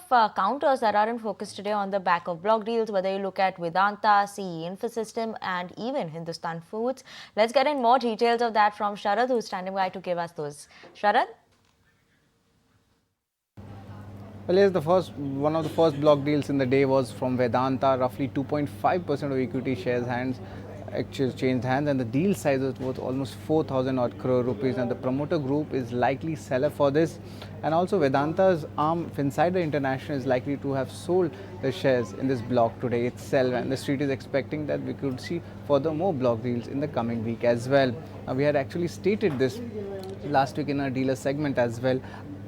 counters that are in focus today on the back of block deals, whether you look at Vedanta, CE Infosystem, and even Hindustan Foods. Let's get in more details of that from Sharad, who's standing by to give us those. Sharad? Well, yes, one of the first block deals in the day was from Vedanta. Roughly 2.5% of equity shares changed hands, and the deal size was worth almost 4,000 odd crore rupees. And the promoter group is likely seller for this. And also, Vedanta's arm, Insider International, is likely to have sold the shares in this block today itself. And the street is expecting that we could see further more block deals in the coming week as well. Now, we had actually stated this last week in our dealer segment as well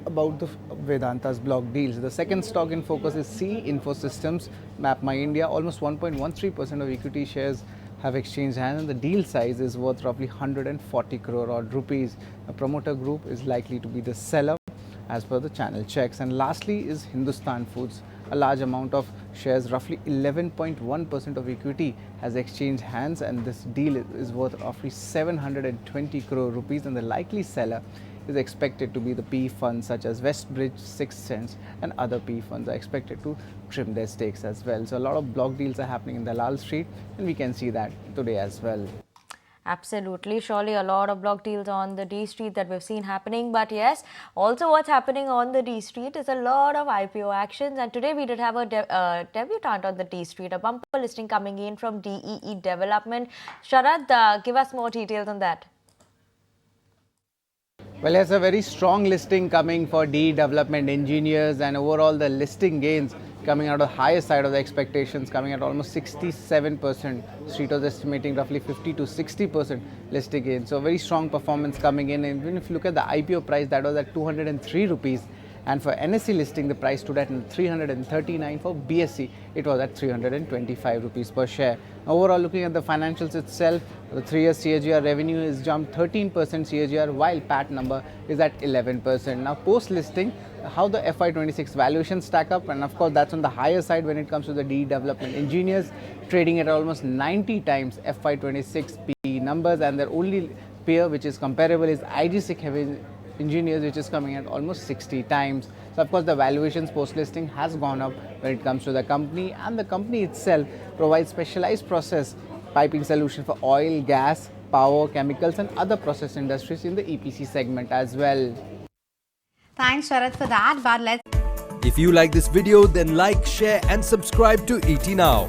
about the Vedanta's block deals. The second stock in focus is CE Infosystems, MapMyIndia. Almost 1.13% of equity shares have exchanged hands, and the deal size is worth roughly 140 crore odd rupees. The promoter group is likely to be the seller as per the channel checks. And lastly is Hindustan Foods. A large amount of shares, roughly 11.1% of equity, has exchanged hands, and this deal is worth roughly 720 crore rupees, and the likely seller is expected to be the PE funds such as Westbridge, Sixth Sense, and other PE funds are expected to trim their stakes as well. So a lot of block deals are happening in the Lal Street, and we can see that today as well. Absolutely. Surely a lot of block deals on the D Street that we've seen happening. But yes, also what's happening on the D Street is a lot of IPO actions. And today we did have a debutant on the D Street, a bumper listing coming in from DEE Development. Sharad, give us more details on that. Well, there's a very strong listing coming for DE Development Engineers, and overall the listing gains coming out of the higher side of the expectations, coming at almost 67%. Street was estimating roughly 50 to 60% listing gains. So very strong performance coming in. And even if you look at the IPO price, that was at 203 rupees. And for NSE listing, the price stood at 339. For BSE, it was at 325 rupees per share. Overall, looking at the financials itself, the 3-year CAGR revenue is jumped 13% CAGR, while PAT number is at 11%. Now, post-listing, how the FY26 valuations stack up, and of course, that's on the higher side when it comes to the DE Development Engineers, trading at almost 90 times FY26 PE numbers, and their only peer which is comparable is IGC Heavy Engineers, which is coming at almost 60 times. So of course the valuations post-listing has gone up when it comes to the company, and the company itself provides specialized process piping solution for oil, gas, power, chemicals, and other process industries in the EPC segment as well. Thanks Sharad for that, but let's... If you like this video, then like, share and subscribe to ET Now.